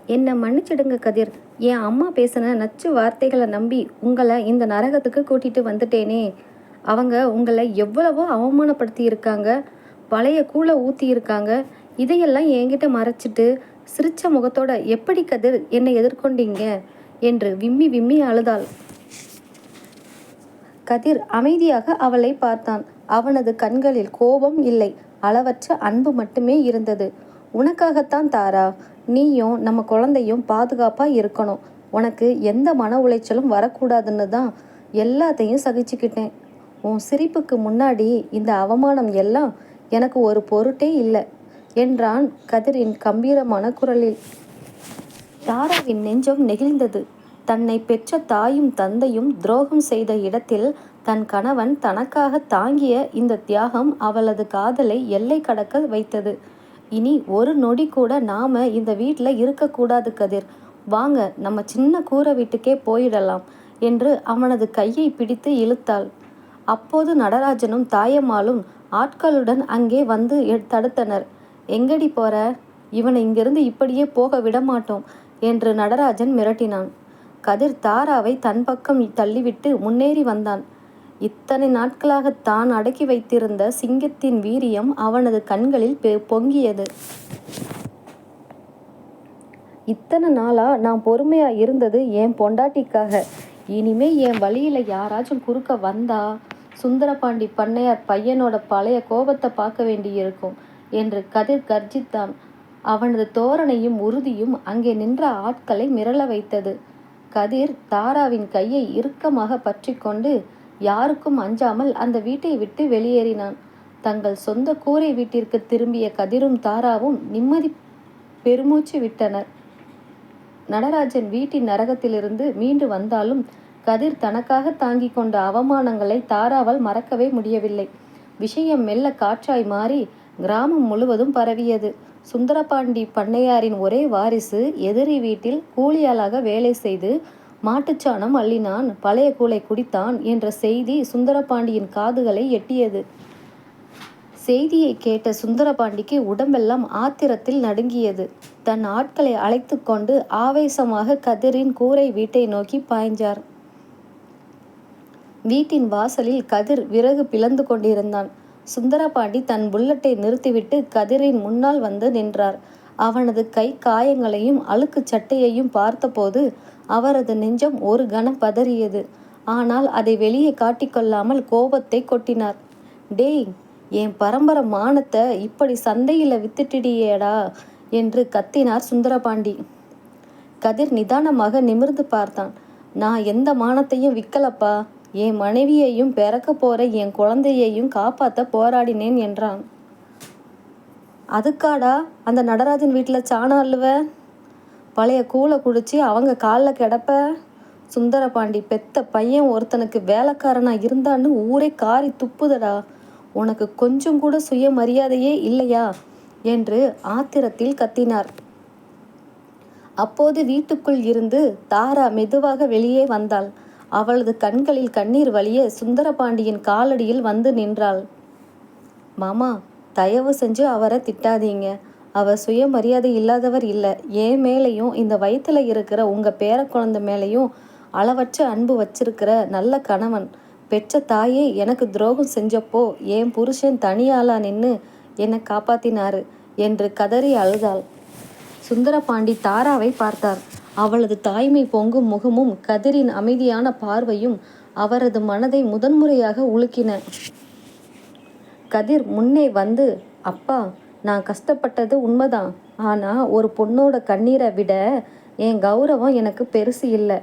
என்னை மன்னிச்சிடுங்க கதிர். என் அம்மா பேசின நச்சு வார்த்தைகளை நம்பி உங்களை இந்த நரகத்துக்கு கூட்டிட்டு வந்துட்டேனே. அவங்க உங்களை எவ்வளவோ அவமானப்படுத்தி இருக்காங்க, பழைய கூழை ஊற்றி இருக்காங்க. இதையெல்லாம் என்கிட்ட மறைச்சிட்டு சிரிச்ச முகத்தோட எப்படி கதிர் என்னை எதிர்கொண்டீங்க என்று விம்மி விம்மி அழுதாள். கதிர் அமைதியாக அவளை பார்த்தான். அவனது கண்களில் கோபம் இல்லை, அளவற்ற அன்பு மட்டுமே இருந்தது. உனக்காகத்தான் தாரா. நீயும் நம்ம குழந்தையும் பாதுகாப்பா இருக்கணும். உனக்கு எந்த மன உளைச்சலும் வரக்கூடாதுன்னு தான் எல்லாத்தையும் சகிச்சுக்கிட்டேன். உன் சிரிப்புக்கு முன்னாடி இந்த அவமானம் எல்லாம் எனக்கு ஒரு பொருட்டே இல்லை என்றான் கதிரின் கம்பீரமான குரலில். தாராவின் நெஞ்சம் நெகிழ்ந்தது. தன்னை பெற்ற தாயும் தந்தையும் துரோகம் செய்த இடத்தில் தன் கணவன் தனக்காக தாங்கிய இந்த தியாகம் அவளது காதலை எல்லை கடக்க வைத்தது. இனி ஒரு நொடி கூட நாம இந்த வீட்டில் இருக்கக்கூடாது கதிர். வாங்க, நம்ம சின்ன கூரை வீட்டுக்கே போயிடலாம் என்று அவனது கையை பிடித்து இழுத்தாள். அப்போது நடராஜனும் தாயம்மாளும் ஆட்களுடன் அங்கே வந்து தடுத்தனர். எங்கடி போற? இவனை இங்கிருந்து இப்படியே போக விடமாட்டோம் என்று நடராஜன் மிரட்டினான். கதிர் தாராவை தன் பக்கம் தள்ளிவிட்டு முன்னேறி வந்தான். இத்தனை நாட்களாக தான் அடக்கி வைத்திருந்த சிங்கத்தின் வீரியம் அவனது கண்களில் பொங்கியது. இத்தனை நாளா நான் பொறுமையா இருந்தது என் பொண்டாட்டிக்காக. இனிமே என் வழியில யாராச்சும் குறுக்க வந்தா சுந்தரபாண்டி பண்ணையார் பையனோட பழைய கோபத்தை பார்க்க வேண்டியிருக்கும் என்று கதிர் கர்ஜித்தான். அவனது தோரணையும் உறுதியும் அங்கே நின்ற ஆட்களை மிரள வைத்தது. கதிர் தாராவின் கையை இறுக்கமாக பற்றி கொண்டு யாருக்கும் அஞ்சாமல் அந்த வீட்டை விட்டு வெளியேறினான். தங்கள் சொந்த கூரை வீட்டிற்கு திரும்பிய கதிரும் தாராவும் நிம்மதி பெருமூச்சு விட்டனர். நடராஜன் வீட்டின் நரகத்திலிருந்து மீண்டு வந்தாலும் கதிர் தனக்காக தாங்கி கொண்ட அவமானங்களை தாராவால் மறக்கவே முடியவில்லை. விஷயம் மெல்ல காற்றாய் மாறி கிராமம் முழுவதும் பரவியது. சுந்தரபாண்டி பண்ணையாரின் ஒரே வாரிசு எதிரி வீட்டில் கூலியாளாக வேலை செய்து மாட்டுச்சாணம் அள்ளினான், பழைய கூளை குடித்தான் என்ற செய்தி சுந்தரபாண்டியின் காதுகளை எட்டியது. செய்தியை கேட்ட சுந்தரபாண்டிக்கு உடம்பெல்லாம் ஆத்திரத்தில் நடுங்கியது. தன் ஆட்களை அழைத்து கொண்டு ஆவேசமாக கதிரின் கூரை வீட்டை நோக்கி பாய்ந்தார். வீட்டின் வாசலில் கதிர் விறகு பிளந்து கொண்டிருந்தான். சுந்தரபாண்டி தன் புல்லட்டை நிறுத்திவிட்டு கதிரின் முன்னால் வந்து நின்றார். அவனது கை காயங்களையும் அழுக்கு சட்டையையும் பார்த்தபோது அவரது நெஞ்சம் ஒரு கணம் பதறியது. ஆனால் அதை வெளியே காட்டிக்கொள்ளாமல் கோபத்தை கொட்டினார். டேய், என் பரம்பரை மானத்தை இப்படி சந்தையில் வித்துட்டிடியேடா என்று கத்தினார் சுந்தரபாண்டி. கதிர் நிதானமாக நிமிர்ந்து பார்த்தான். நான் எந்த மானத்தையும் விற்கலப்பா. என் மனைவியையும் பிறக்க போற என் குழந்தையையும் காப்பாற்ற போராடினேன் என்றான். அதுக்காடா அந்த நடராஜன் வீட்டில் சாணம் அள்ளுவ? பழைய கூளை குடிச்சு அவங்க காலில் கிடப்ப? சுந்தரபாண்டி பெத்த பையன் ஒருத்தனுக்கு வேலைக்காரனா இருந்தான்னு ஊரே காரி துப்புதடா. உனக்கு கொஞ்சம் கூட சுயமரியாதையே இல்லையா என்று ஆத்திரத்தில் கத்தினார். அப்போது வீட்டுக்குள் இருந்து தாரா மெதுவாக வெளியே வந்தாள். அவளது கண்களில் கண்ணீர் வழிய சுந்தரபாண்டியின் காலடியில் வந்து நின்றாள். மாமா, தயவு செஞ்சு அவரை திட்டாதீங்க. அவர் சுயமரியாதை இல்லாதவர் இல்லை. என் மேலேயும் இந்த வயிற்றுல இருக்கிற உங்கள் பேர குழந்தை மேலேயும் அளவற்ற அன்பு வச்சிருக்கிற நல்ல கணவன். பெற்ற தாயே எனக்கு துரோகம் செஞ்சப்போ என் புருஷன் தனியாளா நின்று என்னை காப்பாத்தினாரு என்று கதறி அழுதாள். சுந்தரபாண்டி தாராவை பார்த்தார். அவளது தாய்மை பொங்கும் முகமும் கதிரின் அமைதியான பார்வையும் அவரது மனதை முதன்முறையாக உலுக்கின. கதிர் முன்னே வந்து, அப்பா, நான் கஷ்டப்பட்டது உண்மைதான். ஆனால் ஒரு பொண்ணோட கண்ணீரை விட என் கௌரவம் எனக்கு பெருசு இல்லை.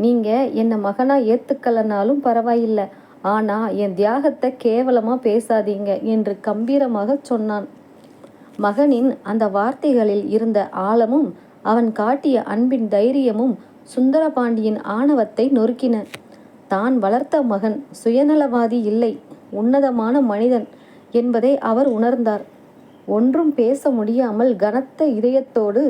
நீங்கள் என்னை மகனாக ஏற்றுக்கலனாலும் பரவாயில்லை. ஆனால் என் தியாகத்தை கேவலமாக பேசாதீங்க என்று கம்பீரமாக சொன்னான். மகனின் அந்த வார்த்தைகளில் இருந்த ஆழமும் அவன் காட்டிய அன்பின் தைரியமும் சுந்தரபாண்டியின் ஆணவத்தை நொறுக்கின. தான் வளர்த்த மகன் சுயநலவாதி இல்லை, உன்னதமான மனிதன் என்பதை அவர் உணர்ந்தார். ஒன்றும் பேச முடியாமல் கனத்த இதயத்தோடு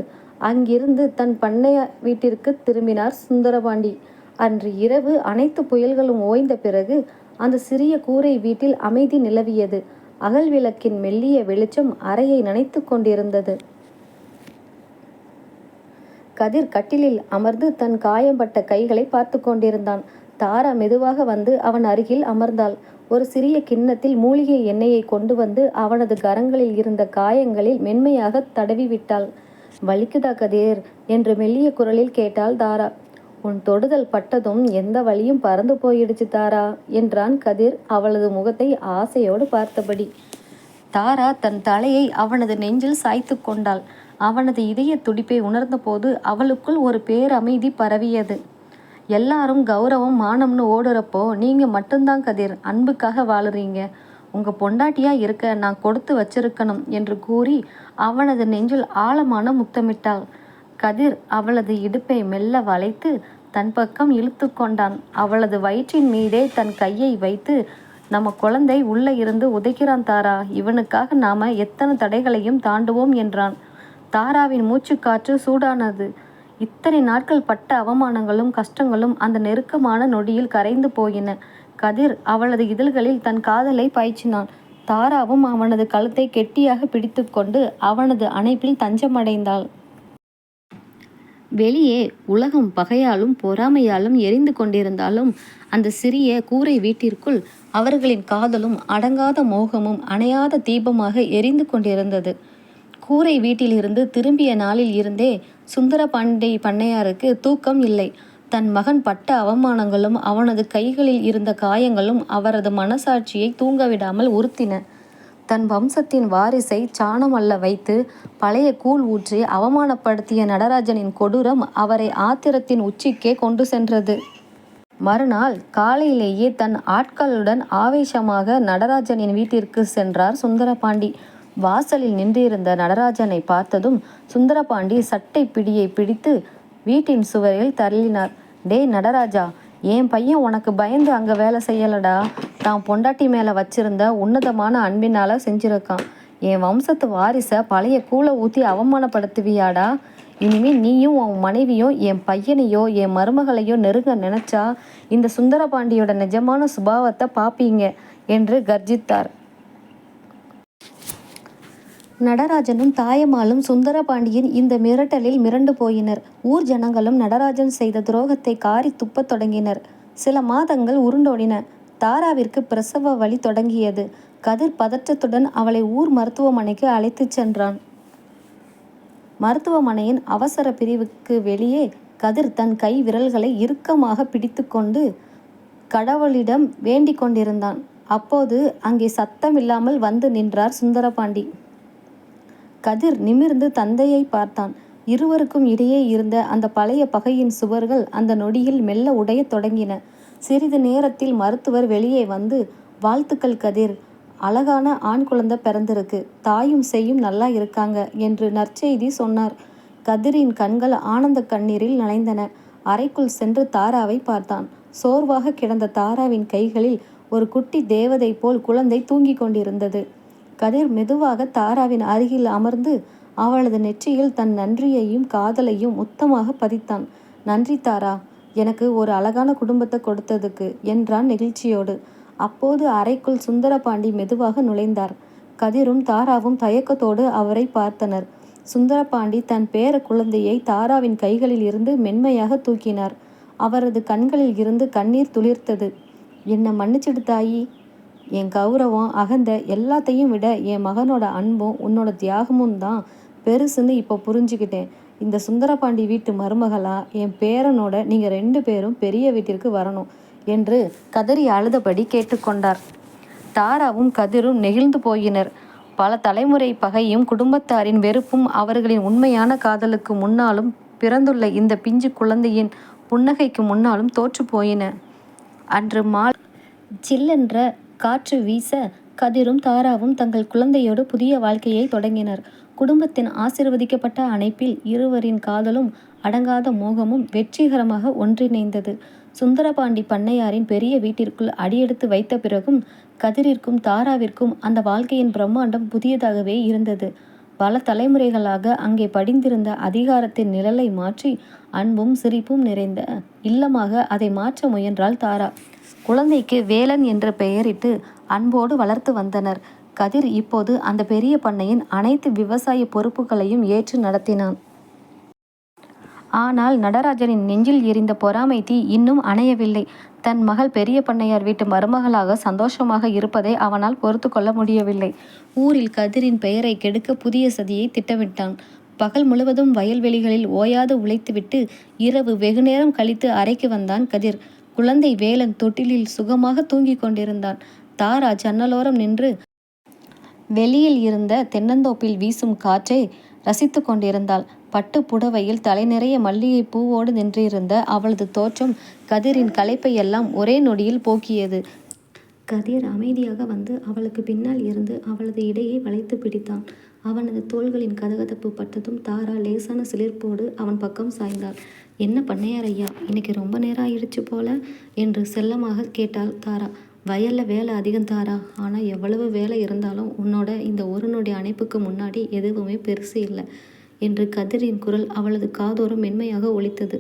அங்கிருந்து தன் பண்ணைய வீட்டிற்கு திரும்பினார் சுந்தரபாண்டி. அன்று இரவு அனைத்து புயல்களும் ஓய்ந்த பிறகு அந்த சிறிய கூரை வீட்டில் அமைதி நிலவியது. அகல் விளக்கின் மெல்லிய வெளிச்சம் அறையை நனைத்து கொண்டிருந்தது. கதிர் கட்டிலில் அமர்ந்து தன் காயம்பட்ட கைகளை பார்த்து கொண்டிருந்தான். தாரா மெதுவாக வந்து அவன் அருகில் அமர்ந்தாள். ஒரு சிறிய கிண்ணத்தில் மூலிகை எண்ணெயை கொண்டு வந்து அவனது கரங்களில் இருந்த காயங்களில் மென்மையாக தடவி விட்டாள். "வலிக்குதா கதிர்?" என்று மெல்லிய குரலில் கேட்டாள் தாரா. "உன் தொடுதல் பட்டதும் எந்த வலியும் பறந்து போயிடுச்சு தாரா" என்றான் கதிர் அவளது முகத்தை ஆசையோடு பார்த்தபடி. தாரா தன் தலையை அவனது நெஞ்சில் சாய்த்து கொண்டாள். அவனது இதய துடிப்பை உணர்ந்தபோது அவளுக்குள் ஒரு பேரமைதி பரவியது. எல்லாரும் கௌரவம் மானம்னு ஓடுறப்போ நீங்க மட்டும்தான் கதிர் அன்புக்காக வாழுறீங்க. உங்க பொண்டாட்டியா இருக்க நான் கொடுத்து வச்சிருக்கணும் என்று கூறி அவனது நெஞ்சில் ஆழமான முத்தமிட்டாள். கதிர் அவளது இடுப்பை மெல்ல வளைத்து தன் பக்கம் இழுத்து கொண்டான். அவளது வயிற்றின் மீதே தன் கையை வைத்து, "நம்ம குழந்தை உள்ள இருந்து உதைக்கிறான் தாரா, இவனுக்காக நாம எத்தனை தடைகளையும் தாண்டுவோம்" என்றான். தாராவின் மூச்சுக்காற்று சூடானது. இத்தனை நாட்கள் பட்ட அவமானங்களும் கஷ்டங்களும் அந்த நெருக்கமான நொடியில் கரைந்து போயின. கதிர் அவளது இதழ்களில் தன் காதலை பாய்ச்சினான். தாராவும் அவனது கழுத்தை கெட்டியாக பிடித்து கொண்டு அவனது அணைப்பில் தஞ்சமடைந்தாள். வெளியே உலகம் பகையாலும் பொறாமையாலும் எரிந்து கொண்டிருந்தாலும் அந்த சிறிய கூரை வீட்டிற்குள் அவர்களின் காதலும் அடங்காத மோகமும் அணையாத தீபமாக எரிந்து கொண்டிருந்தது. கூரை வீட்டிலிருந்து திரும்பிய நாளில் இருந்தே சுந்தரபாண்டி பண்ணையாருக்கு தூக்கம் இல்லை. தன் மகன் பட்ட அவமானங்களும் அவனது கைகளில் இருந்த காயங்களும் அவரது மனசாட்சியை தூங்கவிடாமல் உறுத்தின. தன் வம்சத்தின் வாரிசை சாணம் அள்ள வைத்து பழைய கூழ் ஊற்றி அவமானப்படுத்திய நடராஜனின் கொடூரம் அவரை ஆத்திரத்தின் உச்சிக்கே கொண்டு சென்றது. மறுநாள் காலையிலேயே தன் ஆட்களுடன் ஆவேசமாக நடராஜனின் வீட்டிற்கு சென்றார் சுந்தரபாண்டி. வாசலில் நின்றிருந்த நடராஜனை பார்த்ததும் சுந்தரபாண்டி சட்டை பிடியை பிடித்து வீட்டின் சுவரில் தள்ளினார். "டே நடராஜா, என் பையன் உனக்கு பயந்து அங்கே வேலை செய்யலடா. தான் பொண்டாட்டி மேலே வச்சிருந்த உன்னதமான அன்பினால் செஞ்சிருக்கான். என் வம்சத்து வாரிசை பழைய கூழை ஊற்றி அவமானப்படுத்துவியாடா? இனிமே நீயும் உன் மனைவியும் என் பையனையோ என் மருமகளையோ நெருங்க நினைச்சா இந்த சுந்தரபாண்டியோட நிஜமான சுபாவத்தை பார்ப்பீங்க" என்று கர்ஜித்தார். நடராஜனும் தாயம்மாளும் சுந்தரபாண்டியின் இந்த மிரட்டலில் மிரண்டு போயினர். ஊர் ஜனங்களும் நடராஜன் செய்த துரோகத்தை காரி துப்பத் தொடங்கினர். சில மாதங்கள் உருண்டோடின. தாராவிற்கு பிரசவ வலி தொடங்கியது. கதிர் பதற்றத்துடன் அவளை ஊர் மருத்துவமனைக்கு அழைத்துச் சென்றான். மருத்துவமனையின் அவசர பிரிவுக்கு வெளியே கதிர் தன் கை விரல்களை இறுக்கமாக பிடித்து கொண்டு கடவுளிடம் வேண்டிக் கொண்டிருந்தான். அப்போது அங்கே சத்தமில்லாமல் வந்து நின்றார் சுந்தரபாண்டி. கதிர் நிமிர்ந்து தந்தையை பார்த்தான். இருவருக்கும் இடையே இருந்த அந்த பழைய பகையின் சுவர்கள் அந்த நொடியில் மெல்ல உடையத் தொடங்கின. சிறிது நேரத்தில் மருத்துவர் வெளியே வந்து, "வாழ்த்துக்கள் கதிர், அழகான ஆண் குழந்தை பிறந்திருக்கு. தாயும் செய்யும் நல்லா இருக்காங்க" என்று நற்செய்தி சொன்னார். கதிரின் கண்கள் ஆனந்த கண்ணீரில் நனைந்தன. அறைக்குள் சென்று தாராவை பார்த்தான். சோர்வாக கிடந்த தாராவின் கைகளில் ஒரு குட்டி தேவதை போல் குழந்தை தூங்கிக் கொண்டிருந்தது. கதிர் மெதுவாக தாராவின் அருகில் அமர்ந்து அவளது நெற்றியில் தன் நன்றியையும் காதலையும் முத்தமாக பதித்தான். "நன்றி தாரா, எனக்கு ஒரு அழகான குடும்பத்தை கொடுத்ததுக்கு" என்றான் நெகிழ்ச்சியோடு. அப்போது அறைக்குள் சுந்தரபாண்டி மெதுவாக நுழைந்தார். கதிரும் தாராவும் தயக்கத்தோடு அவரை பார்த்தனர். சுந்தரபாண்டி தன் பேர குழந்தையை தாராவின் கைகளில் இருந்து மென்மையாக தூக்கினார். அவரது கண்களில் இருந்து கண்ணீர் துளிர்த்தது. "என்னை மன்னிச்சிடு தாயி. என் கௌரவம் அகந்த எல்லாத்தையும் விட என் மகனோட அன்பும் உன்னோட தியாகமும் தான் பெருசுன்னு இப்போ புரிஞ்சுக்கிட்டேன். இந்த சுந்தரபாண்டி வீட்டு மருமகளா என் பேரனோட நீங்கள் 2 பேரும் பெரிய வீட்டிற்கு வரணும்" என்று கதறி அழுதபடி கேட்டுக்கொண்டார். தாராவும் கதிரும் நெகிழ்ந்து போயினர். பல தலைமுறை பகையும் குடும்பத்தாரின் வெறுப்பும் அவர்களின் உண்மையான காதலுக்கு முன்னாலும் பிறந்துள்ள இந்த பிஞ்சு குழந்தையின் புன்னகைக்கு முன்னாலும் தோற்று போயின. அன்று மாலை சில்லென்ற காற்று வீச கதிரும் தாராவும் தங்கள் குழந்தையோடு புதிய வாழ்க்கையை தொடங்கினர். குடும்பத்தின் ஆசீர்வதிக்கப்பட்ட அணைப்பில் இருவரின் காதலும் அடங்காத மோகமும் வெற்றிகரமாக ஒன்றிணைந்தது. சுந்தரபாண்டி பண்ணையாரின் பெரிய வீட்டிற்குள் அடியெடுத்து வைத்த பிறகும் கதிரிற்கும் தாராவிற்கும் அந்த வாழ்க்கையின் பிரம்மாண்டம் புதியதாகவே இருந்தது. பல தலைமுறைகளாக அங்கே படிந்திருந்த அதிகாரத்தின் நிழலை மாற்றி அன்பும் சிரிப்பும் நிறைந்த இல்லமாக அதை மாற்ற முயன்றாள் தாரா. குழந்தைக்கு வேலன் என்ற பெயரிட்டு அன்போடு வளர்த்து வந்தனர். கதிர் இப்போது அந்த பெரிய பண்ணையின் அனைத்து விவசாய பொறுப்புகளையும் ஏற்று நடத்தினான். ஆனால் நடராஜனின் நெஞ்சில் எரிந்த பொறாமை தீ இன்னும் அணையவில்லை. தன் மகள் பெரிய பண்ணையார் வீட்டு மருமகளாக சந்தோஷமாக இருப்பதை அவனால் பொறுத்து கொள்ள முடியவில்லை. ஊரில் கதிரின் பெயரை கெடுக்க புதிய சதியை திட்டமிட்டான். பகல் முழுவதும் வயல்வெளிகளில் ஓயாது உழைத்துவிட்டு இரவு வெகுநேரம் கழித்து அறைக்கு வந்தான் கதிர். குழந்தை வேலன் தொட்டிலில் சுகமாக தூங்கிக் கொண்டிருந்தான். தாரா ஜன்னலோரம் நின்று வெளியில் இருந்த தென்னந்தோப்பில் வீசும் காற்றை ரசித்து கொண்டிருந்தாள். பட்டு புடவையில் தலை நிறைய மல்லிகை பூவோடு நின்றிருந்த அவளது தோற்றம் கதிரின் களைப்பை எல்லாம் ஒரே நொடியில் போக்கியது. கதிர் அமைதியாக வந்து அவளுக்கு பின்னால் இருந்து அவளது இடையை வளைத்து பிடித்தான். அவனது தோள்களின் கதகதப்பு பட்டதும் தாரா லேசான சிலிர்ப்போடு அவன் பக்கம் சாய்ந்தாள். என்ன பண்ணையார் ஐயா, இன்னைக்கு ரொம்ப நேரம் ஆயிடுச்சு போல என்று செல்லமாக கேட்டாள் தாரா. வயல்ல வேலை அதிகம் தாரா, ஆனால் எவ்வளவு வேலை இருந்தாலும் உன்னோட இந்த ஒரு நொடி அணைப்புக்கு முன்னாடி எதுவுமே பெருசு இல்லை என்று கதிரின் குரல் அவளது காதோரம் மென்மையாக ஒலித்தது.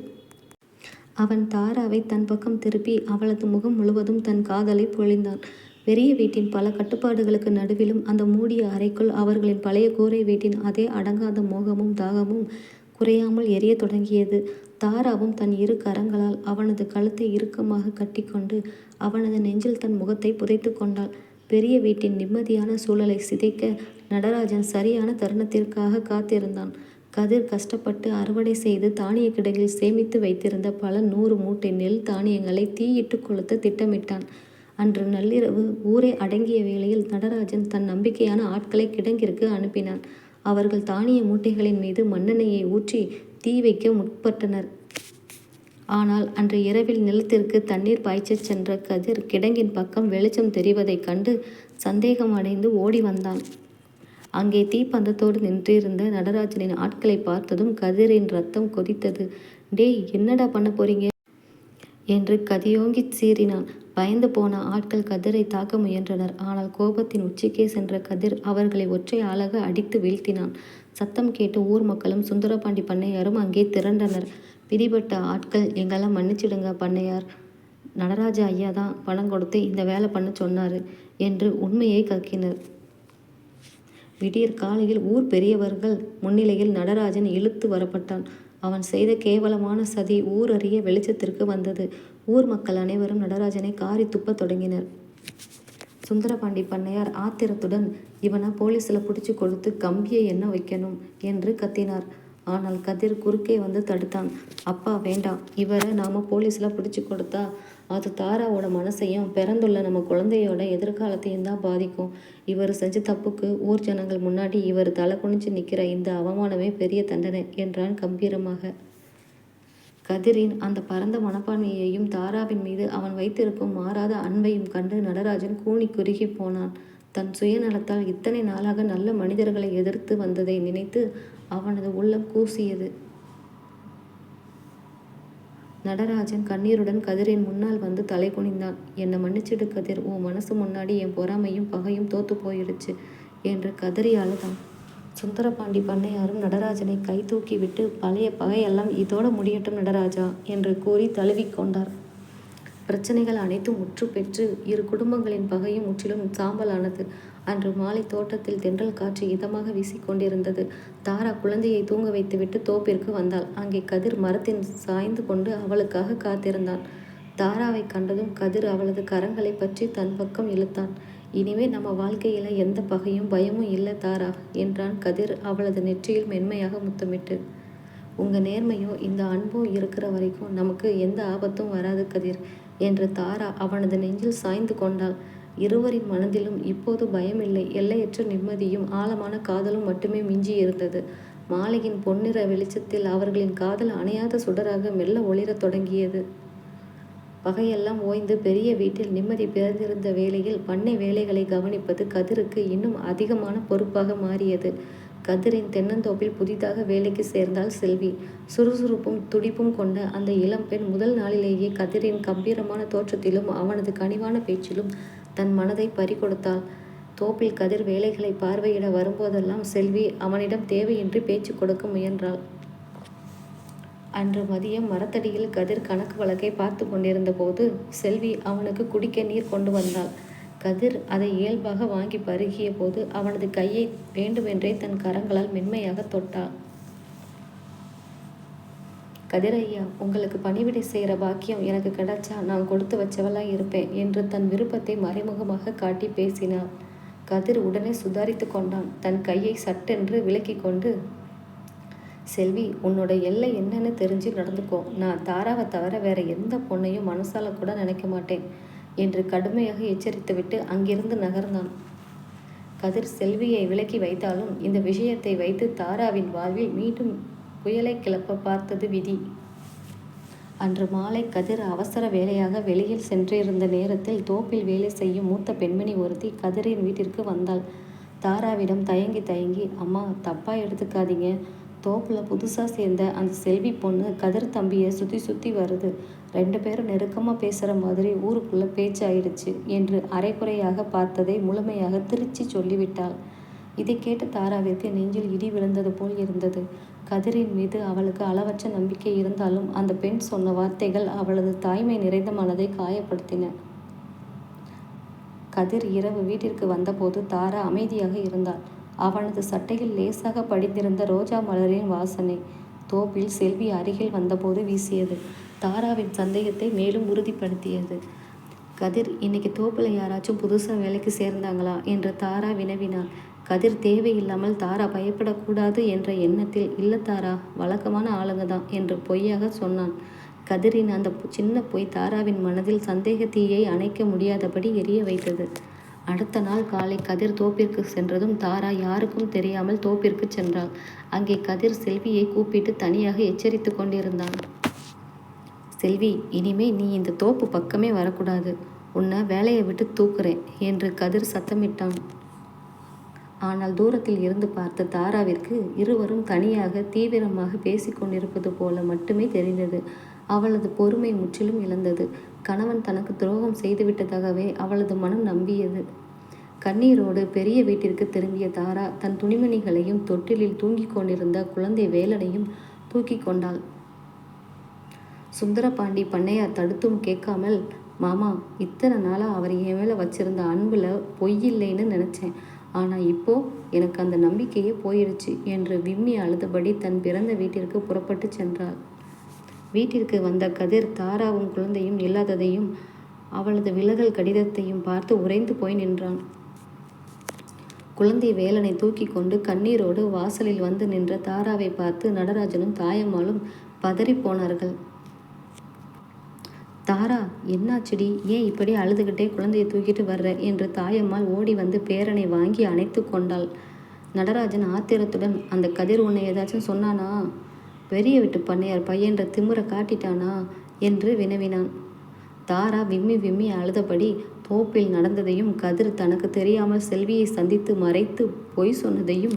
அவன் தாராவை தன் பக்கம் திருப்பி அவளது முகம் முழுவதும் தன் காதலை பொழிந்தான். பெரிய வீட்டின் பல கட்டுப்பாடுகளுக்கு நடுவிலும் அந்த மூடிய அறைக்குள் அவர்களின் பழைய கூரை வீட்டின் அதே அடங்காத மோகமும் தாகமும் குறையாமல் எரிய தொடங்கியது. தாராவும் தன் இரு கரங்களால் அவனது கழுத்தை இறுக்கமாக கட்டிக்கொண்டு அவனது நெஞ்சில் தன் முகத்தை புதைத்து கொண்டாள். பெரிய வீட்டின் நிம்மதியான சூழலை சிதைக்க நடராஜன் சரியான தருணத்திற்காக காத்திருந்தான். கதிர் கஷ்டப்பட்டு அறுவடை செய்து தானிய கிடங்கில் சேமித்து வைத்திருந்த பல 100 மூட்டை நெல் தானியங்களை தீயிட்டு கொளுத்த திட்டமிட்டான். அன்று நள்ளிரவு ஊரே அடங்கிய வேளையில் நடராஜன் தன் நம்பிக்கையான ஆட்களை கிடங்கிற்கு அனுப்பினான். அவர்கள் தானிய மூட்டைகளின் மீது மண்ணெண்ணெயை ஊற்றி தீ வைக்க முற்பட்டனர். ஆனால் அன்று இரவில் நிலத்திற்கு தண்ணீர் பாய்ச்சச் சென்ற கதிர் கிடங்கின் பக்கம் வெளிச்சம் தெரிவதைக் கண்டு சந்தேகம் அடைந்து ஓடி வந்தான். அங்கே தீப்பந்தத்தோடு நின்றிருந்த நடராஜனின் ஆட்களை பார்த்ததும் கதிரின் ரத்தம் கொதித்தது. டேய், என்னடா பண்ண போறீங்க என்று கதியோங்கி சீறினான். பயந்து போன ஆட்கள் கதிரை தாக்க முயன்றனர். ஆனால் கோபத்தின் உச்சிக்கே சென்ற கதிர் அவர்களை ஒற்றை ஆளாக அடித்து வீழ்த்தினான். சத்தம் கேட்டு ஊர் மக்களும் சுந்தரபாண்டி பண்ணையாரும் அங்கே திரண்டனர். பிடிபட்ட ஆட்கள், எங்கெல்லாம் மன்னிச்சிடுங்க பண்ணையார், நடராஜ ஐயா தான் பணம் கொடுத்து இந்த வேலை பண்ண சொன்னாரு என்று உண்மையை கக்கினர். விடியற் காலையில் ஊர் பெரியவர்கள் முன்னிலையில் நடராஜன் இழுத்து வரப்பட்டான். அவன் செய்த கேவலமான சதி ஊர் அறிய வெளிச்சத்திற்கு வந்தது. ஊர் மக்கள் அனைவரும் நடராஜனை காரி துப்பத் தொடங்கினர். சுந்தரபாண்டி பண்ணையார் ஆத்திரத்துடன், இவனை போலீஸில் பிடிச்சி கொடுத்து கம்பியை என்ன வைக்கணும் என்று கத்தினார். ஆனால் கதிர் குறுக்கே வந்து தடுத்தான். அப்பா வேண்டாம், இவரை நாம் போலீஸில் பிடிச்சி கொடுத்தா அது தாராவோட மனசையும் பிறந்துள்ள நம்ம குழந்தையோட எதிர்காலத்தையும் தான் பாதிக்கும். இவர் செஞ்ச தப்புக்கு ஊர் ஜனங்கள் முன்னாடி இவர் தலை குனிஞ்சு நிற்கிற இந்த அவமானமே பெரிய தண்டனை என்றான் கம்பீரமாக. கதிரின் அந்த பரந்த மனப்பான்மையையும் தாராவின் மீது அவன் வைத்திருக்கும் மாறாத அன்பையும் கண்டு நடராஜன் கூனி குறுகி போனான். தன் சுயநலத்தால் இத்தனை நாளாக நல்ல மனிதர்களை எதிர்த்து வந்ததை நினைத்து அவனது உள்ளம் கூசியது. நடராஜன் கண்ணீருடன் கதிரின் முன்னால் வந்து தலை குனிந்தான். என்னை மன்னிச்சிடு கதிர், உன் மனசு முன்னாடி என் பொறாமையும் பகையும் தோத்து போயிடுச்சு என்று கதறி அழுதான். சுந்தரபாண்டி பண்ணையாரும் நடராஜனை கை தூக்கி விட்டு, பழைய பகையெல்லாம் இதோட முடியட்டும் நடராஜா என்று கூறி தழுவிக்கொண்டார். பிரச்சனைகள் அனைத்தும் முற்று பெற்று இரு குடும்பங்களின் பகையும் முற்றிலும் சாம்பலானது. அன்று மாலை தோட்டத்தில் தென்றல் காற்று இதமாக வீசிக்கொண்டிருந்தது. தாரா குழந்தையை தூங்க வைத்துவிட்டு தோப்பிற்கு வந்தாள். அங்கே கதிர் மரத்தின் சாய்ந்து கொண்டு அவளுக்காக காத்திருந்தான். தாராவை கண்டதும் கதிர் அவளது கரங்களை பற்றி தன் பக்கம் இழுத்தான். இனிமே நம்ம வாழ்க்கையில எந்த பகையும் பயமும் இல்லை தாரா என்றான் கதிர் அவளது நெற்றியில் மென்மையாக முத்தமிட்டு. உங்க நேர்மையோ இந்த அன்போ இருக்கிற வரைக்கும் நமக்கு எந்த ஆபத்தும் வராது கதிர் என்று தாரா அவனது நெஞ்சில் சாய்ந்து கொண்டாள். இருவரின் மனதிலும் இப்போது பயமில்லை, எல்லையற்ற நிம்மதியும் ஆழமான காதலும் மட்டுமே மிஞ்சி இருந்தது. மாலையின் பொன்னிற வெளிச்சத்தில் அவர்களின் காதல் அணையாத சுடராக மெல்ல ஒளிரத் தொடங்கியது. பகையெல்லாம் ஓய்ந்து பெரிய வீட்டில் நிம்மதி பிறந்திருந்த வேளையில் பண்ணை வேலைகளை கவனிப்பது கதிருக்கு இன்னும் அதிகமான பொறுப்பாக மாறியது. கதிரின் தென்னந்தோப்பில் புதிதாக வேலைக்கு சேர்ந்தாள் செல்வி. சுறுசுறுப்பும் துடிப்பும் கொண்ட அந்த இளம்பெண் முதல் நாளிலேயே கதிரின் கம்பீரமான தோற்றத்திலும் அவனது கனிவான பேச்சிலும் தன் மனதை பறிகொடுத்தாள். தோப்பில் கதிர் வேலைகளை பார்வையிட வரும்போதெல்லாம் செல்வி அவனிடம் தேவையின்றி பேச்சு கொடுக்க முயன்றாள். அன்று மதியம் மரத்தடியில் கதிர் கணக்கு வழக்கை பார்த்து கொண்டிருந்த போது செல்வி அவனுக்கு குடிக்க நீர் கொண்டு வந்தாள். கதிர் அதை இயல்பாக வாங்கி பருகிய போது அவனது கையை வேண்டுமென்றே தன் கரங்களால் மென்மையாக தொட்டாள். கதிரையா, உங்களுக்கு பணிவிடை செய்கிற பாக்கியம் எனக்கு கிடைச்சா நான் கொடுத்து வச்சவளாய் இருப்பேன் என்று தன் விருப்பத்தை மறைமுகமாக காட்டி பேசினாள். கதிர் உடனே சுதாரித்து கொண்டான். தன் கையை சட்டென்று விலக்கி கொண்டு, செல்வி, உன்னோட எல்லை என்னன்னு தெரிஞ்சு நடந்துக்கோ. நான் தாராவை தவிர வேற எந்த பொண்ணையும் மனசால கூட நினைக்க மாட்டேன் என்று கடுமையாக எச்சரித்துவிட்டு அங்கிருந்து நகர்ந்தான். கதிர் செல்வியை விலக்கி வைத்தாலும் இந்த விஷயத்தை வைத்து தாராவின் வாழ்வில் மீண்டும் புயலை கிளப்ப பார்த்தது விதி. அன்று மாலை கதிர் அவசர வேலையாக வெளியில் சென்றிருந்த நேரத்தில் தோப்பில் வேலை செய்யும் மூத்த பெண்மணி ஒருத்தி கதிரின் வீட்டிற்கு வந்தாள். தாராவிடம் தயங்கி தயங்கி, அம்மா தப்பா எடுத்துக்காதீங்க, தோப்பில் புதுசாக சேர்ந்த அந்த செல்வி பொண்ணு கதிர் தம்பியை சுற்றி சுற்றி வருது, 2 பேரும் நெருக்கமாக பேசுகிற மாதிரி ஊருக்குள்ளே பேச்சாயிடுச்சு என்று அரைக்குறையாக பார்த்ததை முழுமையாக திருச்சி சொல்லிவிட்டாள். இதை கேட்ட தாராவிற்கு நெஞ்சில் இடி விழுந்தது போல் இருந்தது. கதிரின் மீது அவளுக்கு அளவற்ற நம்பிக்கை இருந்தாலும் அந்த பெண் சொன்ன வார்த்தைகள் அவளது தாய்மை நிறைந்த மனதை காயப்படுத்தின. கதிர் இரவு வீட்டிற்கு வந்தபோது தாரா அமைதியாக இருந்தாள். அவனது சட்டையில் லேசாக படிந்திருந்த ரோஜா மலரின் வாசனை தோப்பில் செல்வி அருகில் வந்தபோது வீசியது. தாராவின் சந்தேகத்தை மேலும் உறுதிப்படுத்தியது. கதிர், இன்னைக்கு தோப்பில் யாராச்சும் புதுசாக வேலைக்கு சேர்ந்தாங்களா என்று தாரா வினவினாள். கதிர் தேவையில்லாமல் தாரா பயப்படக்கூடாது என்ற எண்ணத்தில், இல்லை தாரா, வழக்கமான ஆளுங்க தான் என்று பொய்யாக சொன்னான். கதிரின் அந்த சின்ன பொய் தாராவின் மனதில் சந்தேக தீயை அணைக்க முடியாதபடி எரிய வைத்தது. அடுத்த நாள் காலை கதிர் தோப்பிற்கு சென்றதும் தாரா யாருக்கும் தெரியாமல் தோப்பிற்கு சென்றாள். அங்கே கதிர் செல்வியை கூப்பிட்டு தனியாக எச்சரித்து கொண்டிருந்தான். செல்வி, இனிமே நீ இந்த தோப்பு பக்கமே வரக்கூடாது, உன்னை வேலையை விட்டு தூக்குறேன் என்று கதிர் சத்தமிட்டான். ஆனால் தூரத்தில் இருந்து பார்த்த தாராவிற்கு இருவரும் தனியாக தீவிரமாக பேசிக்கொண்டிருப்பது போல மட்டுமே தெரிந்தது. அவளது பொறுமை முற்றிலும் இழந்தது. கணவன் தனக்கு துரோகம் செய்துவிட்டதாகவே அவளது மனம் நம்பியது. கண்ணீரோடு பெரிய வீட்டிற்கு திரும்பிய தாரா தன் துணிமணிகளையும் தொட்டிலில் தூங்கிக் கொண்டிருந்த குழந்தை வேலனையும் தூக்கி கொண்டாள். சுந்தரபாண்டி பண்ணையார் தடுத்தும் கேட்காமல், மாமா, இத்தனை நாளாக அவர் என் மேலே வச்சிருந்த அன்பில் பொய்யில்லைன்னு நினச்சேன், ஆனால் இப்போ எனக்கு அந்த நம்பிக்கையே போயிடுச்சு என்று விம்மி அழுதபடி தன் பிறந்த வீட்டிற்கு புறப்பட்டு சென்றாள். வீட்டிற்கு வந்த கதிர் தாராவும் குழந்தையும் இல்லாததையும் அவளது விலகல் கடிதத்தையும் பார்த்து உறைந்து போய் நின்றான். குழந்தை வேலனை தூக்கி கொண்டு கண்ணீரோடு வாசலில் வந்து நின்ற தாராவை பார்த்து நடராஜனும் தாயம்மாளும் பதறி போனார்கள். தாரா, என்னாச்சுடி, ஏன் இப்படி அழுதுகிட்டே குழந்தையை தூக்கிட்டு வர்ற என்று தாயம்மாள் ஓடி வந்து பேரனை வாங்கி அணைத்து கொண்டாள். நடராஜன் ஆத்திரத்துடன், அந்த கதிர் உன்னை ஏதாச்சும் சொன்னானா, பெரிய வீட்டு பண்ணையார் பையன்ற திமிரை காட்டிட்டானா என்று வினவினான். தாரா விம்மி விம்மி அழுதபடி தோப்பில் நடந்ததையும் கதிர் தனக்கு தெரியாமல் செல்வியை சந்தித்து மறைத்து பொய் சொன்னதையும்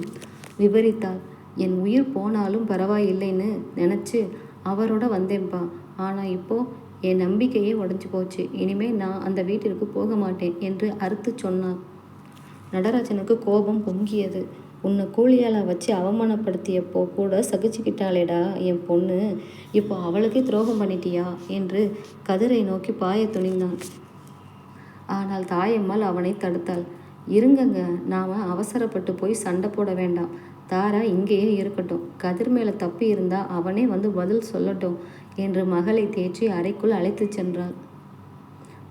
விவரித்தாள். என் உயிர் போனாலும் பரவாயில்லைன்னு நினச்சி அவரோட வந்தேன்ப்பா, ஆனால் இப்போ என் நம்பிக்கையே உடஞ்சி போச்சு, இனிமேல் நான் அந்த வீட்டிற்கு போக மாட்டேன் என்று அறுத்து சொன்னான். நடராஜனுக்கு கோபம் பொங்கியது. உன்னை கூலியால் வச்சு அவமானப்படுத்தியப்போ கூட சகிச்சுக்கிட்டாளேடா என் பொண்ணு, இப்போ அவளுக்கே துரோகம் பண்ணிட்டியா என்று கதிரை நோக்கி பாய துணிந்தான். ஆனால் தாயம்மாள் அவனை தடுத்தாள். இருங்கங்க, நாம் அவசரப்பட்டு போய் சண்டை போட வேண்டாம், தாரா இங்கேயே இருக்கட்டும், கதிர் மேலே தப்பி இருந்தால் அவனே வந்து பதில் சொல்லட்டும் என்று மகளை தேற்றி அறைக்குள் அழைத்து சென்றாள்.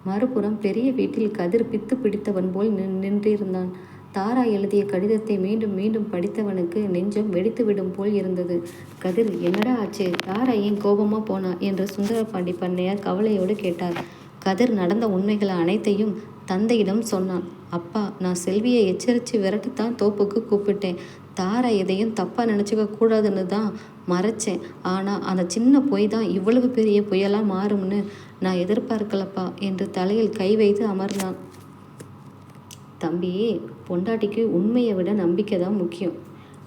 மறுபுறம் பெரிய வீட்டில் கதிர் பித்து பிடித்தவன் போல் நின்றிருந்தான். தாரா எழுதிய கடிதத்தை மீண்டும் மீண்டும் படித்தவனுக்கு நெஞ்சம் வெடித்துவிடும் போல் இருந்தது. கதிர், என்னடா ஆச்சு, தாரா ஏன் கோபமாக போனா என்று சுந்தரபாண்டி பண்ணையார் கவலையோடு கேட்டார். கதிர் நடந்த உண்மைகள் அனைத்தையும் தந்தையிடம் சொன்னான். அப்பா, நான் செல்வியை எச்சரித்து விரட்டத்தான் தோப்புக்கு கூப்பிட்டேன், தாரா எதையும் தப்பாக நினச்சிக்க கூடாதுன்னு தான் மறைச்சேன், ஆனால் அந்த சின்ன பொய் தான் இவ்வளவு பெரிய புயலாக மாறும்னு நான் எதிர்பார்க்கலப்பா என்று தலையில் கை வைத்து அமர்ந்தான். தம்பி, பொண்டாட்டிக்கு உண்மையை விட நம்பிக்கை தான் முக்கியம்.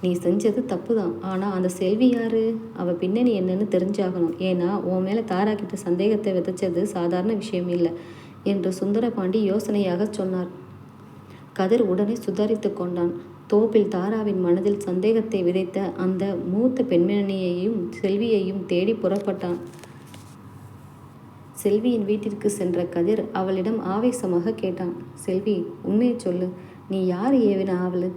நீ செஞ்சது தப்பு தான், ஆனால் அந்த செல்வி யாரு, அவள் பின்னணி என்னன்னு தெரிஞ்சாகணும். ஏன்னா உன் மேலே தாரா கிட்ட சந்தேகத்தை விதைச்சது சாதாரண விஷயம் இல்லை என்று சுந்தரபாண்டி யோசனையாக சொன்னார். கதிர் உடனே சுதாரித்து கொண்டான். தோப்பில் தாராவின் மனதில் சந்தேகத்தை விதைத்த அந்த மூத்த பெண்மணியையும் செல்வியையும் தேடி புறப்பட்டான். செல்வியின் வீட்டிற்கு சென்ற கதிர் அவளிடம் ஆவேசமாக கேட்டான். செல்வி, உண்மையை சொல்லு, நீ யார் ஏவின ஆவலு,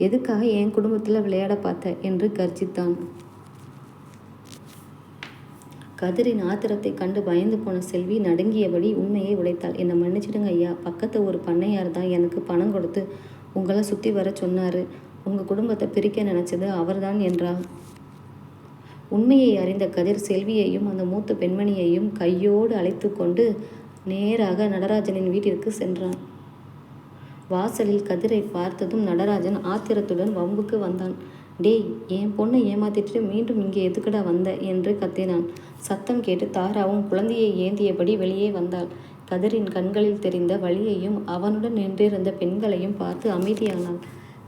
எதுக்காக என் குடும்பத்தில் விளையாட பார்த்த என்று கர்ஜித்தான். கதிரின் ஆத்திரத்தை கண்டு பயந்து போன செல்வி நடுங்கியபடி உண்மையை உடைத்தாள். என்னை மன்னிச்சிடுங்க ஐயா, பக்கத்து ஒரு பண்ணையார் தான் எனக்கு பணம் கொடுத்து உங்களை சுற்றி வர சொன்னார். உங்கள் குடும்பத்தை பிரிக்க நினச்சது அவர்தான் என்றாள். உண்மையை அறிந்த கதிர் செல்வியையும் அந்த மூத்த பெண்மணியையும் கையோடு அழைத்து கொண்டு நேராக நடராஜனின் வீட்டிற்கு சென்றான். வாசலில் கதிரை பார்த்ததும் நடராஜன் ஆத்திரத்துடன் வம்புக்கு வந்தான். டேய், என் பொண்ணை ஏமாத்திட்டு மீண்டும் இங்கே எதுக்குடா வந்த என்று கத்தினான். சத்தம் கேட்டு தாராவும் குழந்தையை ஏந்தியபடி வெளியே வந்தாள். கதிரின் கண்களில் தெரிந்த வலியையும் அவனுடன் நின்றிருந்த பெண்களையும் பார்த்து அமைதியானாள்.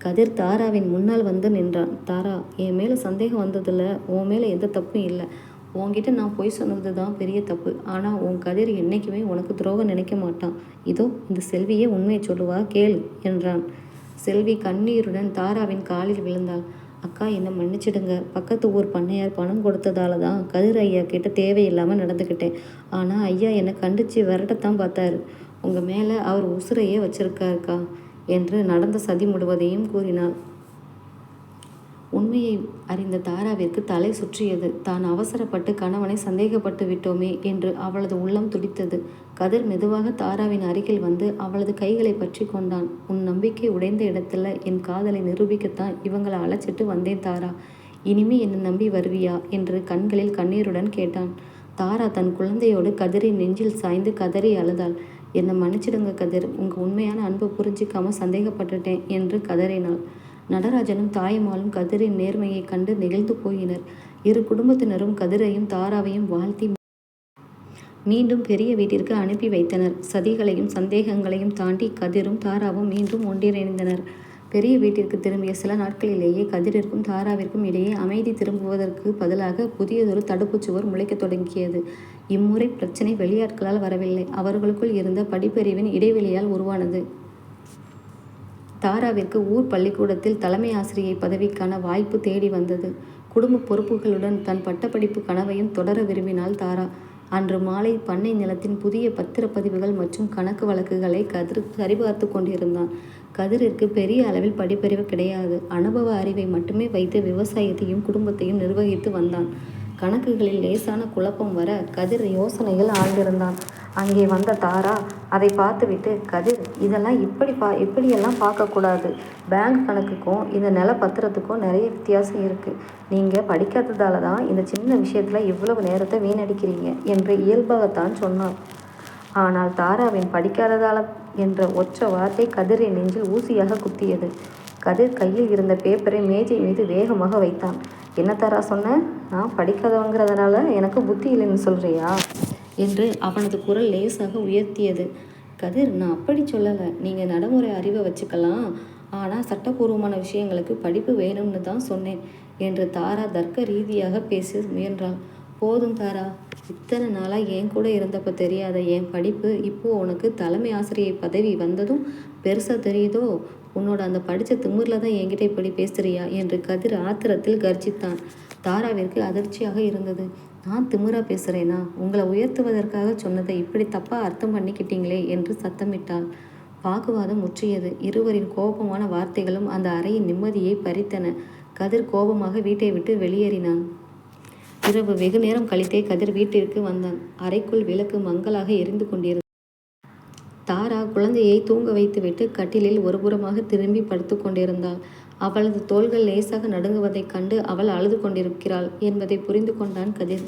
கதிர் தாராவின் முன்னால் வந்து நின்றான். தாரா, என் மேலே சந்தேகம் வந்ததில்ல, உன் மேலே எந்த தப்பும் இல்லை. உன்கிட்ட நான் பொய் சொன்னது தான் பெரிய தப்பு. ஆனால் உன் கதிர் என்றைக்குமே உனக்கு துரோகம் நினைக்க மாட்டான். இதோ இந்த செல்வியே உண்மையை சொல்லுவா, கேளு என்றான். செல்வி கண்ணீருடன் தாராவின் காலில் விழுந்தாள். அக்கா, என்னை மன்னிச்சிடுங்க. பக்கத்து ஊர் பண்ணையார் பணம் கொடுத்ததால தான் கதிர் ஐயா கிட்ட தேவையில்லாமல் நடந்துக்கிட்டேன். ஆனால் ஐயா என்னை கண்டித்து விரட்டத்தான் பார்த்தாரு. உங்கள் மேலே அவர் உசுரையே வச்சிருக்காருக்கா என்று நடந்த சதி முழுவதையும் கூறினாள். உண்மையை அறிந்த தாராவிற்கு தலை சுற்றியது. தான் அவசரப்பட்டு கணவனை சந்தேகப்பட்டு விட்டோமே என்று அவளது உள்ளம் துடித்தது. கதிர் மெதுவாக தாராவின் அருகில் வந்து அவளது கைகளை பற்றி கொண்டான். உன் நம்பிக்கை உடைந்த இடத்துல என் காதலை நிரூபிக்கத்தான் இவங்களை அழைச்சிட்டு வந்தேன் தாரா. இனிமே என்னை நம்பி வருவியா என்று கண்களில் கண்ணீருடன் கேட்டான். தாரா தன் குழந்தையோடு கதிரின் நெஞ்சில் சாய்ந்து கதறி அழுதாள். என்னை மன்னிச்சிடுங்க கதிர், உங்கள் உண்மையான அன்பை புரிஞ்சிக்காம சந்தேகப்பட்டுட்டேன் என்று கதறினாள். நடராஜனும் தாயம்மாளும் கதிரின் நேர்மையை கண்டு நெகிழ்ந்து போயினர். இரு குடும்பத்தினரும் கதிரையும் தாராவையும் வாழ்த்தி மீண்டும் பெரிய வீட்டிற்கு அனுப்பி வைத்தனர். சதிகளையும் சந்தேகங்களையும் தாண்டி கதிரும் தாராவும் மீண்டும் ஒன்றிணைந்தனர். பெரிய வீட்டிற்கு திரும்பிய சில நாட்களிலேயே கதிரிற்கும் தாராவிற்கும் இடையே அமைதி திரும்புவதற்கு பதிலாக புதியதொரு தடுப்புச்சுவர் முளைக்கத் தொடங்கியது. இம்முறை பிரச்சனை வெளியாட்களால் வரவில்லை, அவர்களுக்குள் இருந்த படிப்பறிவின் இடைவெளியால் உருவானது. தாராவிற்கு ஊர் பள்ளிக்கூடத்தில் தலைமை ஆசிரியை பதவிக்கான வாய்ப்பு தேடி வந்தது. குடும்ப பொறுப்புகளுடன் தன் பட்டப்படிப்பு கனவையும் தொடர விரும்பினாள் தாரா. அன்று மாலை பண்ணை நிலத்தின் புதிய பத்திரப்பதிவுகள் மற்றும் கணக்கு வழக்குகளை கதிர் சரிபார்த்து கொண்டிருந்தான். கதிரிற்கு பெரிய அளவில் படிப்பறிவு கிடையாது. அனுபவ அறிவை மட்டுமே வைத்து விவசாயத்தையும் குடும்பத்தையும் நிர்வகித்து வந்தான். கணக்குகளில் லேசான குழப்பம் வர கதிர் யோசனையில் ஆழ்ந்திருந்தான். அங்கே வந்த தாரா அதை பார்த்துவிட்டு, கதிர், இதெல்லாம் இப்படியெல்லாம் பார்க்கக்கூடாது. பேங்க் கணக்குக்கும் இந்த நில பத்திரத்துக்கும் நிறைய வித்தியாசம் இருக்குது. நீங்கள் படிக்காததால தான் இந்த சின்ன விஷயத்தில் இவ்வளவு நேரத்தை வீணடிக்கிறீங்க என்று இயல்பாகத்தான் சொன்னார். ஆனால் தாராவின் படிக்காததால என்ற ஒற்ற வார்த்தை கதிரின் நெஞ்சில் ஊசியாக குத்தியது. கதிர் கையில் இருந்த பேப்பரை மேஜை மீது வேகமாக வைத்தான். என்ன தாரா சொன்ன? நான் படிக்காதவங்கிறதுனால எனக்கு புத்தி இல்லைன்னு சொல்கிறியா என்று அவனது குரல் லேசாக உயர்த்தியது. கதிர், நான் அப்படி சொல்லலை. நீங்கள் நடைமுறை அறிவை வச்சுக்கலாம், ஆனால் சட்டப்பூர்வமான விஷயங்களுக்கு படிப்பு வேணும்னு தான் சொன்னேன் என்று தாரா தர்க்க ரீதியாக பேச முயன்றாள். போதும் தாரா, இத்தனை நாளாக என் கூட இருந்தப்போ தெரியாத என் படிப்பு இப்போது உனக்கு தலைமை ஆசிரியை பதவி வந்ததும் பெருசாக தெரியுதோ? உன்னோட அந்த படித்த திமிரில் தான் என்கிட்ட இப்படி பேசுறியா என்று கதிர் ஆத்திரத்தில் கர்ஜித்தான். தாராவிற்கு அதிர்ச்சியாக இருந்தது. நான் திமிரா பேசுகிறேனா? உங்களை உயர்த்துவதற்காக சொன்னதை இப்படி தப்பாக அர்த்தம் பண்ணிக்கிட்டீங்களே என்று சத்தமிட்டாள். வாக்குவாதம் முற்றியது. இருவரின் கோபமான வார்த்தைகளும் அந்த அறையின் நிம்மதியை பறித்தன. கதிர் கோபமாக வீட்டை விட்டு வெளியேறினான். இரவு வெகு நேரம் கழித்தே கதிர் வீட்டிற்கு வந்தான். அறைக்குள் விளக்கு மங்கலாக எரிந்து கொண்டிருந்தது. தாரா குழந்தையை தூங்க வைத்துவிட்டு கட்டிலில் ஒருபுறமாக திரும்பி படுத்து கொண்டிருந்தாள். அவளது தோள்கள் லேசாக நடுங்குவதைக் கண்டு அவள் அழுது கொண்டிருக்கிறாள் என்பதை புரிந்து கொண்டான் கதிர்.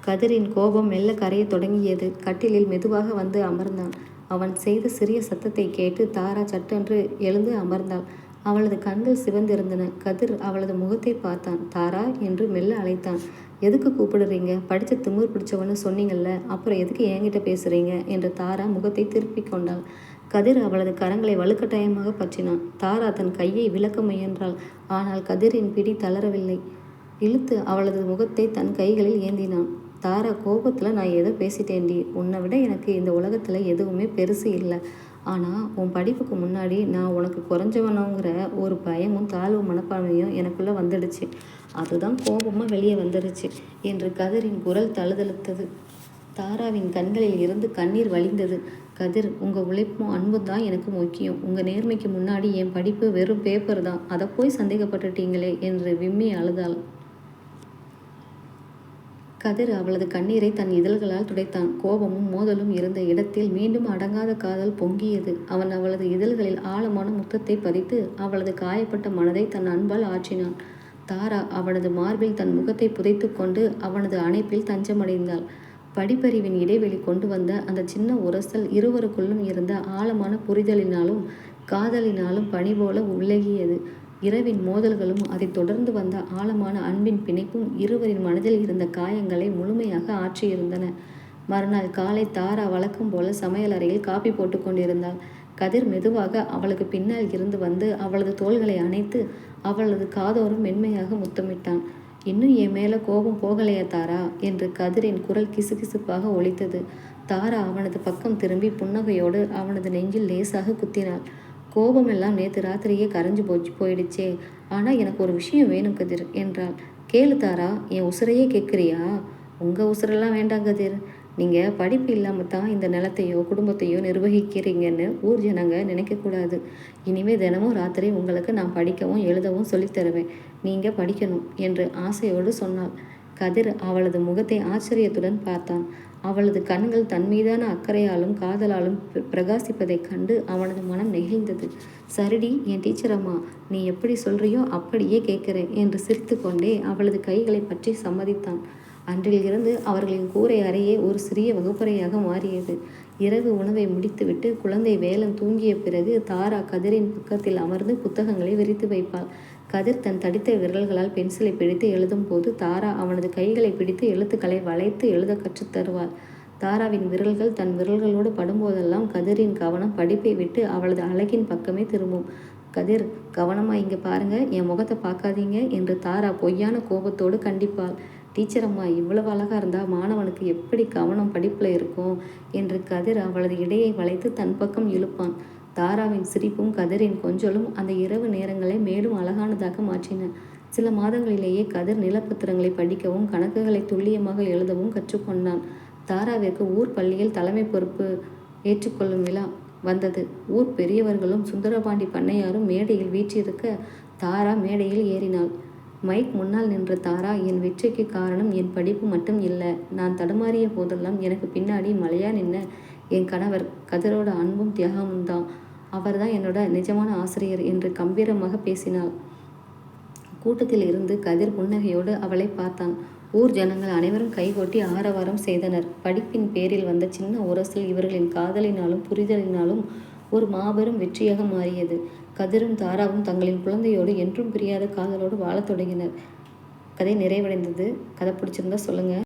கதிரின் கோபம் மெல்ல கரைய தொடங்கியது. கட்டிலில் மெதுவாக வந்து அமர்ந்தான். அவன் செய்த சிறிய சத்தத்தை கேட்டு தாரா சட்டென்று எழுந்து அமர்ந்தாள். அவளது கண்கள் சிவந்திருந்தன. கதிர் அவளது முகத்தை பார்த்தான். தாரா என்று மெல்ல அழைத்தான். எதுக்கு கூப்பிடுறீங்க? படித்த திமிர் பிடிச்சவன்னு சொன்னீங்கல்ல, அப்புறம் எதுக்கு என்கிட்ட பேசுகிறீங்க என்று தாரா முகத்தை திருப்பி கொண்டாள். கதிர் அவளது கரங்களை வலுக்கட்டாயமாக பற்றினான். தாரா தன் கையை விலக்க முயன்றாள். ஆனால் கதிரின் பிடி தளரவில்லை. இழுத்து அவளது முகத்தை தன் கைகளில் ஏந்தினான். தாரா கோபத்தில், நான் ஏதோ பேசிட்டேன்டி. உன்னை விட எனக்கு இந்த உலகத்தில் எதுவுமே பெருசு இல்லை. ஆனால் உன் படிப்புக்கு முன்னாடி நான் உனக்கு குறைஞ்சவனோங்கிற ஒரு பயமும் தாழ்வு மனப்பான்மையும் எனக்குள்ளே வந்துடுச்சு. அதுதான் கோபமாக வெளியே வந்துடுச்சு என்று கதிரின் குரல் தழுதழுத்தது. தாராவின் கண்களில் இருந்து கண்ணீர் வழிந்தது. கதிர், உங்கள் உழைப்பும் அன்பும் தான் எனக்கு முக்கியம். உங்கள் நேர்மைக்கு முன்னாடி என் படிப்பு வெறும் பேப்பர் தான். அதை போய் சந்தேகப்பட்டுட்டீங்களே என்று விம்மி அழுதாள். கதிர் அவளது கண்ணீரை தன் இதழ்களால் துடைத்தான். கோபமும் மோதலும் இருந்த இடத்தில் மீண்டும் அடங்காத காதல் பொங்கியது. அவன் அவளது இதழ்களில் ஆழமான முத்தத்தை பதித்து அவளது காயப்பட்ட மனதை தன் அன்பால் ஆற்றினான். தாரா அவனது மார்பில் தன் முகத்தை புதைத்து கொண்டு அவனது அணைப்பில் தஞ்சமடைந்தாள். படிப்பறிவின் இடைவெளி கொண்டு வந்த அந்த சின்ன உரசல் இருவருக்குள்ளும் இருந்த ஆழமான புரிதலினாலும் காதலினாலும் பனி போல உலகியது. இரவின் மோதல்களும் அதைத் தொடர்ந்து வந்த ஆழமான அன்பின் பிணைப்பும் இருவரின் மனதில் இருந்த காயங்களை முழுமையாக ஆற்றியிருந்தன. மறுநாள் காலை தாரா வழக்கம் போல சமையலறையில் காபி போட்டு கொண்டிருந்தாள். கதிர் மெதுவாக அவளுக்கு பின்னால் இருந்து வந்து அவளது தோள்களை அணைத்து அவளது காதோறும் மென்மையாக முத்தமிட்டான். இன்னும் என் மேல கோபம் போகலையா தாரா என்று கதிரின் குரல் கிசுகிசுப்பாக ஒலித்தது. தாரா அவனது பக்கம் திரும்பி புன்னகையோடு அவனது நெஞ்சில் லேசாக குத்தினாள். கோபமெல்லாம் நேற்று ராத்திரியே கரைஞ்சு போயிடுச்சே. ஆனால் எனக்கு ஒரு விஷயம் வேணும் கதிர் என்றாள். கேளு தாரா, என் உசுரையே கேட்குறியா? உங்கள் உசுரெல்லாம் வேண்டாம் கதிர். நீங்கள் படிப்பு இல்லாமல் தான் இந்த நிலத்தையோ குடும்பத்தையோ நிர்வகிக்கிறீங்கன்னு ஊர் ஜனங்க நினைக்கக்கூடாது. இனிமேல் தினமும் ராத்திரி உங்களுக்கு நான் படிக்கவும் எழுதவும் சொல்லித்தருவேன். நீங்கள் படிக்கணும் என்று ஆசையோடு சொன்னாள். கதிர் அவளது முகத்தை ஆச்சரியத்துடன் பார்த்தான். அவளது கண்கள் தன் மீதான அக்கறையாலும் காதலாலும் பிரகாசிப்பதைக் கண்டு அவனது மனம் நெகிழ்ந்தது. சரிடி, என் டீச்சர் அம்மா, நீ எப்படி சொல்றியோ அப்படியே கேட்கிறேன் என்று சிரித்து கொண்டே அவளது கைகளை பற்றி சம்மதித்தான். அன்றில் இருந்து அவர்களின் கூரை அறையே ஒரு சிறிய வகுப்பறையாக மாறியது. இரவு உணவை முடித்துவிட்டு குழந்தை வேலன் தூங்கிய பிறகு தாரா கதிரின் பக்கத்தில் அமர்ந்து புத்தகங்களை விரித்து வைப்பாள். கதிர் தன் தடித்த விரல்களால் பென்சிலை பிடித்து எழுதும் போது தாரா அவனது கைகளை பிடித்து எழுத்துக்களை வளைத்து எழுத கற்றுத் தருவாள். தாராவின் விரல்கள் தன் விரல்களோடு படும்போதெல்லாம் கதிரின் கவனம் படிப்பை விட்டு அவளது அழகின் பக்கமே திரும்பும். கதிர், கவனமா இங்கே பாருங்க, என் முகத்தை பார்க்காதீங்க என்று தாரா பொய்யான கோபத்தோடு கண்டிப்பாள். டீச்சர் அம்மா, இவ்வளவு அழகா இருந்தால் மாணவனுக்கு எப்படி கவனம் படிப்பில் இருக்கும் என்று கதிர் அவளது இடையை வளைத்து தன் பக்கம் இழுப்பான். தாராவின் சிரிப்பும் கதிரின் கொஞ்சலும் அந்த இரவு நேரங்களை மேலும் அழகானதாக மாற்றின. சில மாதங்களிலேயே கதிர் நிலப்பத்திரங்களை படிக்கவும் கணக்குகளை துல்லியமாக எழுதவும் கற்றுக்கொண்டான். தாராவிற்கு ஊர் பள்ளியில் தலைமை பொறுப்பு ஏற்றுக்கொள்ளும் விழா வந்தது. ஊர் பெரியவர்களும் சுந்தரபாண்டி பண்ணையாரும் மேடையில் வீற்றிருக்க தாரா மேடையில் ஏறினாள். மைக் முன்னால் நின்ற தாரா, என் வெற்றிக்கு காரணம் என் படிப்பு மட்டும் இல்லை. நான் தடுமாறிய போதெல்லாம் எனக்கு பின்னாடி மலையா நின்ன என் கணவர் கதிரோட அன்பும் தியாகமும் தான். அவர் தான் என்னோட நிஜமான ஆசிரியர் என்று கம்பீரமாக பேசினாள். கூட்டத்தில் இருந்து கதிர் புன்னகையோடு அவளை பார்த்தான். ஊர் ஜனங்கள் அனைவரும் கைகொட்டி ஆரவாரம் செய்தனர். படிப்பின் பேரில் வந்த சின்ன உரசல் இவர்களின் காதலினாலும் புரிதலினாலும் ஒரு மாபெரும் வெற்றியாக மாறியது. கதிரும் தாராவும் தங்களின் குழந்தையோடு என்றும் பிரியாத காதலோடு வாழத் தொடங்கினர். கதை நிறைவடைந்தது. கதை பிடிச்சிருந்தா சொல்லுங்கள்.